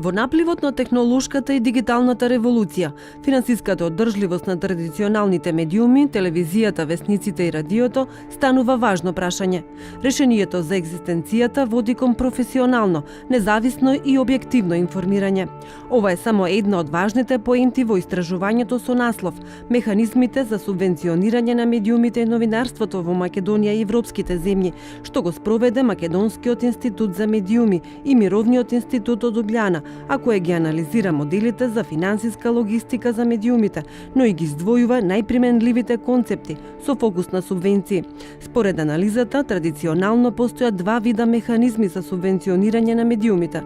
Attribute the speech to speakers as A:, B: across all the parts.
A: Во напливот на технолошката и дигиталната револуција, финансиската одржливост на традиционалните медиуми, телевизијата, весниците и радиото станува важно прашање. Решението за екзистенцијата води кон професионално, независно и објективно информирање. Ова е само една од важните поенти во истражувањето со наслов «Механизмите за субвенционирање на медиумите и новинарството во Македонија и европските земји», што го спроведе Македонскиот институт за медиуми и Мировниот институт од Лубљана, а кој ги анализира моделите за финансиска логистика за медиумите, но и ги издвојува најприменливите концепти со фокус на субвенции. Според анализата, традиционално постојат два вида механизми за субвенционирање на медиумите.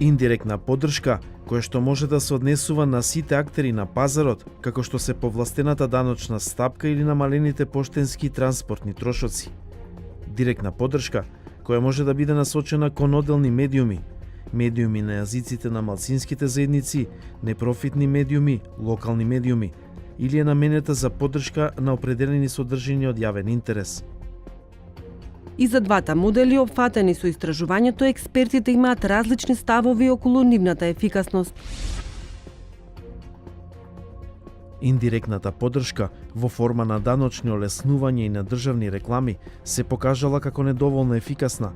B: Индиректна поддршка, која што може да се однесува на сите актери на пазарот, како што се повластената даночна стапка или намалените поштенски и транспортни трошоци. Директна поддршка, која може да биде насочена кон одделни медиуми, медиуми на јазиците на малцинските заедници, непрофитни медиуми, локални медиуми, или е наменета за поддршка на определени содржини од јавен интерес.
A: И за двата модели опфатени со истражувањето, експертите имаат различни ставови околу нивната ефикасност.
B: Индиректната поддршка во форма на даночни олеснувања и на државни реклами се покажала како недоволно ефикасна.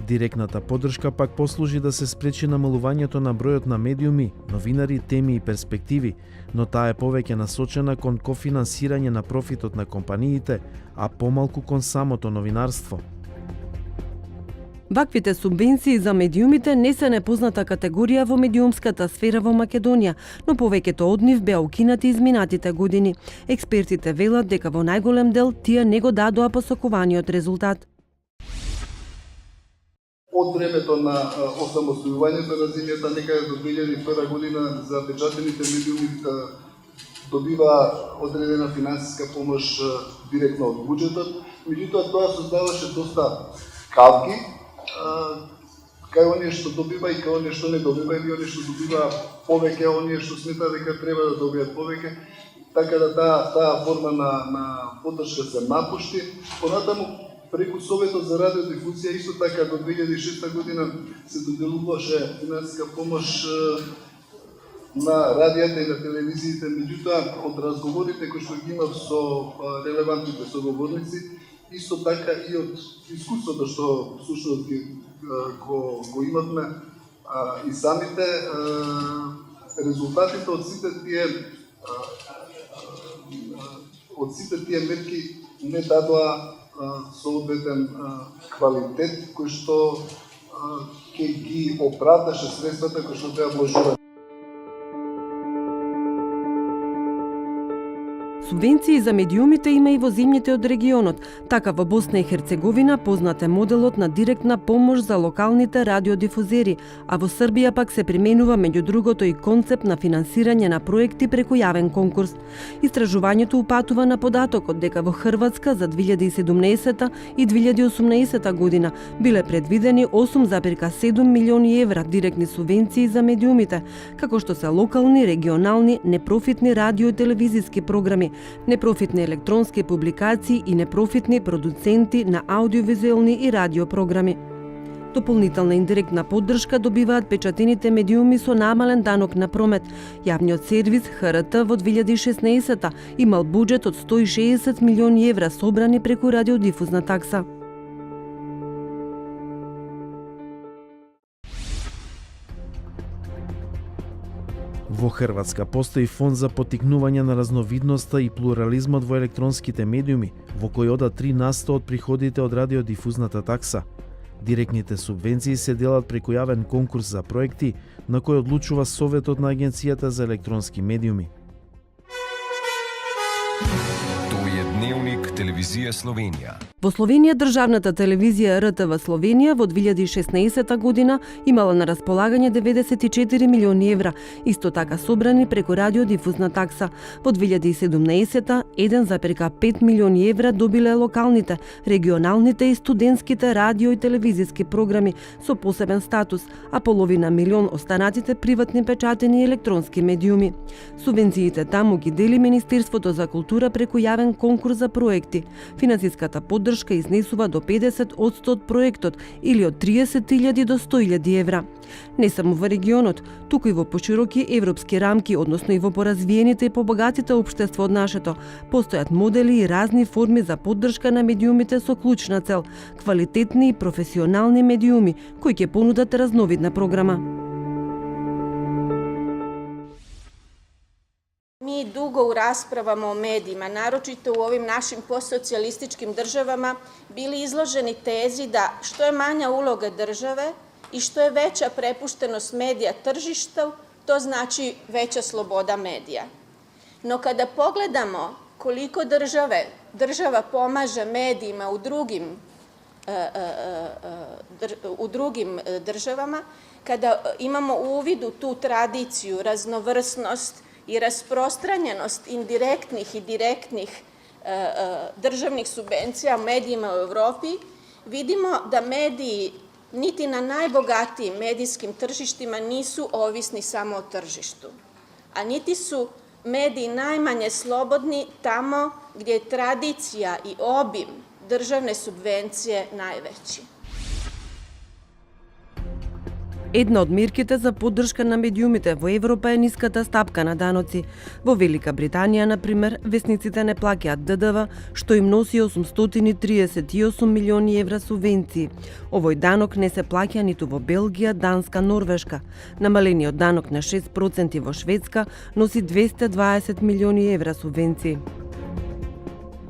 B: Директната поддршка пак послужи да се спречи намалувањето на бројот на медиуми, новинари, теми и перспективи, но таа е повеќе насочена кон кофинансирање на профитот на компаниите, а помалку кон самото новинарство.
A: Ваквите субвенции за медиумите не се непозната категорија во медиумската сфера во Македонија, но повеќето од нив беа укинати изминатите години. Експертите велат дека во најголем дел тие не го дадоа посакуваниот резултат.
C: Од времето на осамостојувањето на земјата некаде до 2001 година за печатените медиуми добива одредена финансиска помош директно од буџетот, меѓутоа тоа создаваше доста калки кај оние што добива и кај оние што не добива, или оние што добива повеќе, оние што смета дека треба да добијат повеќе, така да таа форма на поддршка се напушти. Понатаму преку Советот за радиодифузија исто така до 2006 година се доделуваше финансиска помош на радијата и на телевизиите, меѓутоа од разговорите кои што ги имав со релевантните соговорници, исто така и од искуството што всушност го имавме и самите резултатите од сите тие мерки не дадоа соодветен квалитет кој што ќе ги оправдаше средствата кои што треба вложуваат.
A: Субвенции за медиумите има и во земјите од регионот. Така во Босна и Херцеговина познат е моделот на директна помош за локалните радиодифузери, а во Србија пак се применува меѓу другото и концепт на финансирање на проекти преку јавен конкурс. Истражувањето упатува на податокот дека во Хрватска за 2017 и 2018 година биле предвидени 8,7 милиони евра директни субвенции за медиумите, како што се локални, регионални, непрофитни радио и телевизиски програми, непрофитни електронски публикации и непрофитни продуценти на аудиовизуелни и радио програми. Дополнителна индиректна поддршка добиваат печатените медиуми со намален данок на промет. Јавниот сервис ХРТ во 2016 имал буџет од 160 милиони евра собрани преку радиодифузна такса.
B: Во Хрватска постои фонд за поттикнување на разновидноста и плурализмот во електронските медиуми, во кој одат 3% од приходите од радиодифузната такса. Директните субвенции се делат преку јавен конкурс за проекти, на кој одлучува Советот на Агенцијата за електронски медиуми.
D: Тој е Дневник телевизија Словенија.
A: Во Словенија државната телевизија РТВ Словенија во 2016 година имала на располагање 94 милиони евра, исто така собрани преку радиодифузна такса. Во 2017 1,5 милиони евра добиле локалните, регионалните и студентските радио и телевизиски програми со посебен статус, а половина милион останатите приватни печатени електронски медиуми. Субвенциите таму ги дели Министерството за култура преку јавен конкурс за проекти. Финансиската поддршка изнесува до 50% од проектот или од 30.000 до 100.000 евра. Не само во регионот, туку и во пошироки европски рамки, односно и во поразвиените и побогатите општества од нашето, постојат модели и разни форми за поддршка на медиумите со клучна цел – квалитетни и професионални медиуми кои ќе понудат разновидна програма.
E: Mi dugo u raspravama o medijima, naročito u ovim našim postsocijalističkim državama, bili izloženi tezi da što je manja uloga države i što je veća prepuštenost medija tržištu, to znači veća sloboda medija. No kada pogledamo koliko država pomaže medijima u drugim državama, kada imamo uvid u tu tradiciju, raznovrsnost i rasprostranjenost indirektnih i direktnih državnih subvencija medijima u Evropi, vidimo da mediji niti na najbogatijim medijskim tržištima nisu ovisni samo o tržištu, a niti su mediji najmanje slobodni tamo gdje je tradicija i obim državne subvencije najveći.
A: Една од мерките за поддршка на медиумите во Европа е ниската стапка на даноци. Во Велика Британија, например, весниците не плаќаат ДДВ, што им носи 838 милиони евра субвенции. Овој данок не се плаќа ниту во Белгија, Данска, Норвешка. Намалениот данок на 6% во Шведска носи 220 милиони евра субвенции.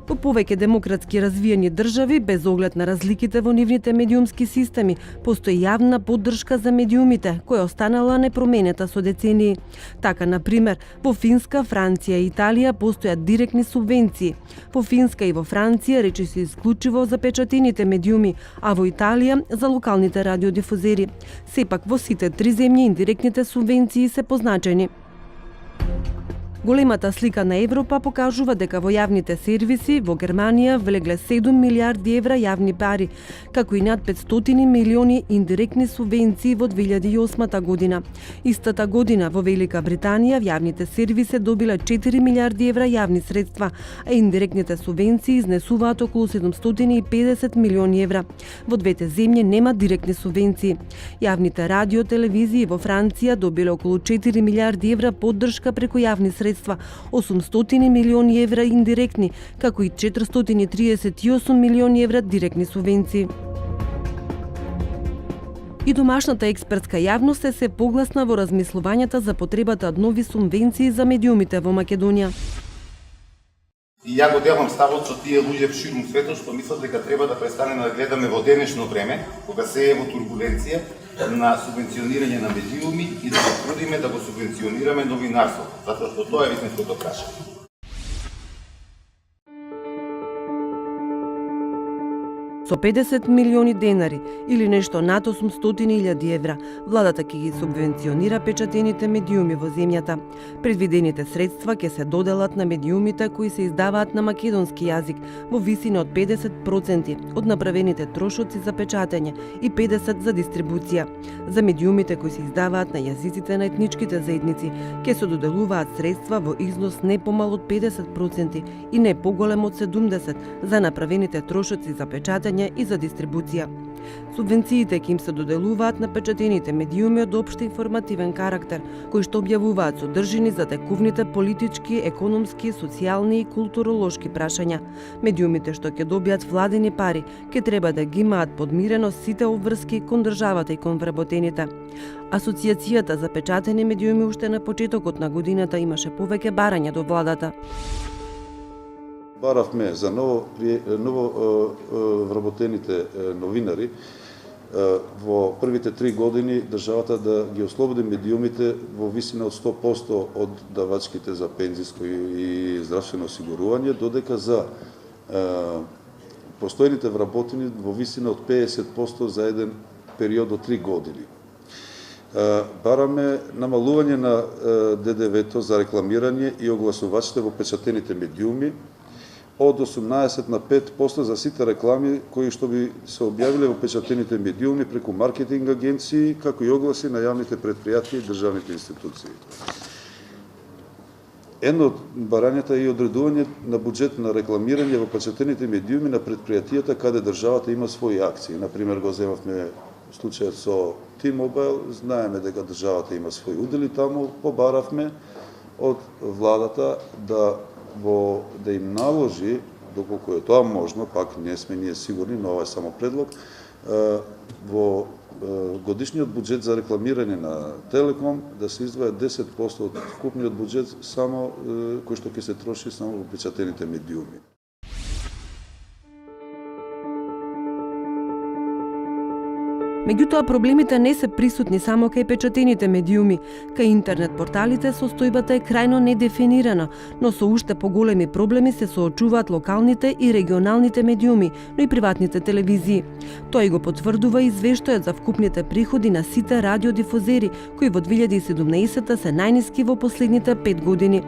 A: По повеќе демократски развиени држави, без оглед на разликите во нивните медиумски системи, постои јавна поддршка за медиумите, која останала непроменета со децении. Така, например, во Финска, Франција и Италија постојат директни субвенции. Во Финска и во Франција речи се исклучиво за печатените медиуми, а во Италија за локалните радиодифузери. Сепак во сите три земји индиректните субвенции се позначени. Големата слика на Европа покажува дека во јавните сервиси во Германија влегле 7 милиарди евра јавни пари, како и над 500 милиони индиректни субвенции во 2008 година. Истата година во Велика Британија јавните сервиси добиле 4 милиарди евра јавни средства, а индиректните субвенции изнесуваат околу 750 милиони евра. Во двете земји нема директни субвенции. Јавните радио телевизии во Франција добиле околу 4 милиарди евра поддршка преку јавни средства, 800 милиони евра индиректни, како и 438 милиони евра директни субвенции. И домашната експертска јавност е се погласна во размислувањата за потребата од нови субвенции за медиумите во Македонија.
F: И ја го делам ставот со тие луѓе ширум светот што мислат дека треба да престанеме да гледаме во денешно време, кога се е во турбуленција, на субвенционирање на медиуми и да се трудиме да го субвенционираме новинарството, затоа што тоа е вистинското прашање.
A: Со 50 милиони денари или нешто над 800.000 евра, владата ќе ги субвенционира печатените медиуми во земјата. Предвидените средства ќе се доделат на медиумите кои се издаваат на македонски јазик во висина од 50% од направените трошоци за печатење и 50% за дистрибуција. За медиумите кои се издаваат на јазиците на етничките заедници ќе се доделуваат средства во износ не помал од 50% и не поголем од 70% за направените трошоци за печатење и за дистрибуција. Субвенциите ќе им се доделуваат на печатените медиуми од општ информативен карактер, кои што објавуваат содржини за текувните политички, економски, социјални и културолошки прашања. Медиумите што ќе добијат владени пари, ќе треба да ги имаат подмирено сите обврски кон државата и кон вработените. Асоциацијата за печатени медиуми уште на почетокот на годината имаше повеќе барања до владата.
G: Баравме за ново вработените новинари во првите 3 години државата да ги ослободи медиумите во висина од 100% од давачките за пензиско и здравствено осигурување, додека за постојните вработени во висина од 50% за еден период од 3 години. Бараме намалување на ДДВ-то за рекламирање и огласувачите во печатените медиуми од 18 на 5% за сите реклами кои што би се објавиле во печатените медиуми преку маркетинг агенции, како и огласи на јавните претпријатија и државните институции. Едно од барањата е и одредување на буџет на рекламирање во почетените медиуми на предпријатијата каде државата има своји акции. Например, го земавме случајот со T-Mobile, знаеме дека државата има своји удели таму, побаравме од владата да им наложи, доколку е тоа можно, пак не сме ние сигурни, но ова е само предлог, во годишниот буџет за рекламирање на Телеком да се издваја 10% од вкупниот буџет само кој што ќе се троши само во печатените медиуми.
A: Меѓутоа, проблемите не се присутни само кај печатените медиуми. Кај интернет порталите состојбата е крајно недефинирана, но со уште поголеми проблеми се соочуваат локалните и регионалните медиуми, но и приватните телевизии. Тоа и го потврдува извештајот за вкупните приходи на сите радиодифузери, кои во 2017 се најниски во последните 5 години.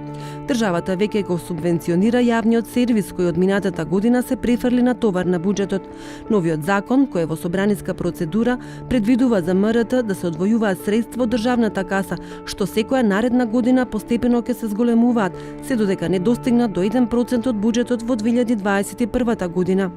A: Државата веќе го субвенционира јавниот сервис, кој од минатата година се префрли на товар на буџетот. Новиот закон, кој е во собраниска процедура, предвидува за МРТ да се одвојуваат средства од државната каса, што секоја наредна година постепено ќе се зголемуваат, се додека не достигнат до 1% од буџетот во 2021 година.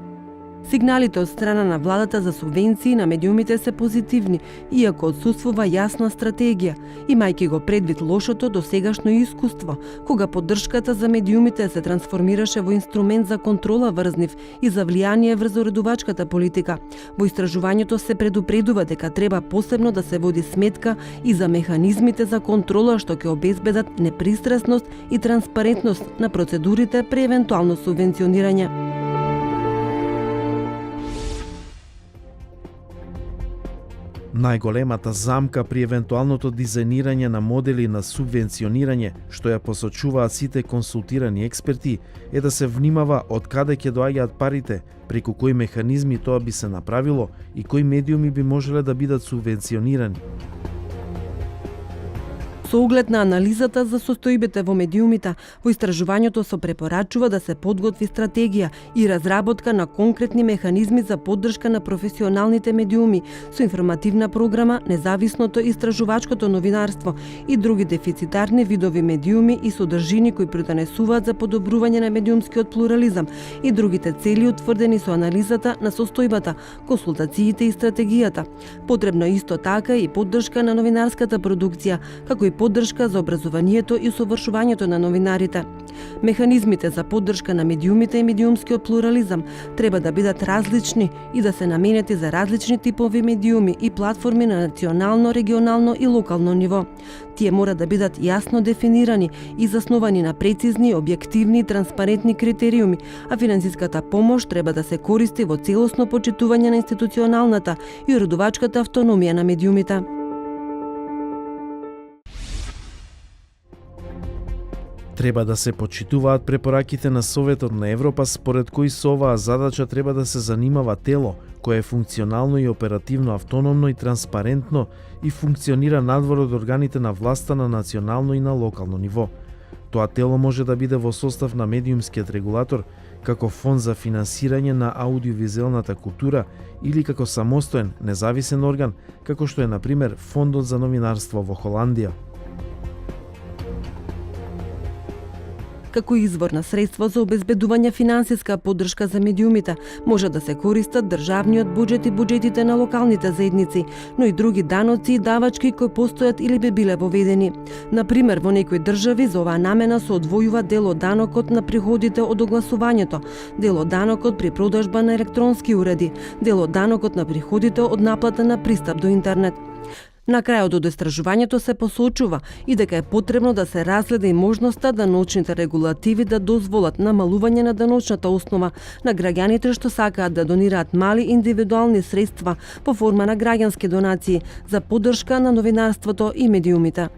A: Сигналите од страна на владата за субвенции на медиумите се позитивни, иако отсуствува јасна стратегија, имајќи го предвид лошото досегашно искуство, кога поддршката за медиумите се трансформираше во инструмент за контрола врз нив и за влијание врз уредувачката политика. Во истражувањето се предупредува дека треба посебно да се води сметка и за механизмите за контрола што ќе обезбедат непристрасност и транспарентност на процедурите при евентуално субвенционирање.
B: Најголемата замка при евентуалното дизајнирање на модели на субвенционирање, што ја посочуваат сите консултирани експерти, е да се внимава од каде ќе доаѓаат парите, преку кои механизми тоа би се направило и кои медиуми би можеле да бидат субвенционирани.
A: Со оглед на анализата за состојбите во медиумите, во истражувањето се препорачува да се подготви стратегија и разработка на конкретни механизми за поддршка на професионалните медиуми со информативна програма, независното истражувачкото новинарство и други дефицитарни видови медиуми и содржини кои придонесуваат за подобрување на медиумскиот плурализам и другите цели утврдени со анализата на состојбата, консултациите и стратегијата. Потребно исто така и поддршка на новинарската продукција, како и поддршка за образованието и усовршувањето на новинарите. Механизмите за поддршка на медиумите и медиумскиот плурализам треба да бидат различни и да се наменети за различни типови медиуми и платформи на национално, регионално и локално ниво. Тие мора да бидат јасно дефинирани и засновани на прецизни, објективни и транспарентни критериуми, а финансиската помош треба да се користи во целосно почитување на институционалната и уредувачката автономија на медиумите.
B: Треба да се почитуваат препораките на Советот на Европа, според кои со оваа задача треба да се занимава тело, кое е функционално и оперативно автономно и транспарентно и функционира надвор од органите на власта на национално и на локално ниво. Тоа тело може да биде во состав на медиумскиот регулатор, како фонд за финансирање на аудиовизуелната култура или како самостоен, независен орган, како што е, например, Фондот за новинарство во Холандија.
A: Како извор на средства за обезбедување финансиска поддршка за медиумите, може да се користат државниот буџет и буџетите на локалните заедници, но и други даноци и давачки кои постојат или би биле воведени. Например, во некои држави за оваа намена се одвојува дел од данокот на приходите од огласувањето, дел од данокот при продажба на електронски уреди, дел од данокот на приходите од наплата на пристап до интернет. На крајот од истражувањето се посочува и дека е потребно да се разгледа и можноста даночните регулативи да дозволат намалување на даночната основа на граѓаните што сакаат да донираат мали индивидуални средства по форма на граѓански донации за поддршка на новинарството и медиумите.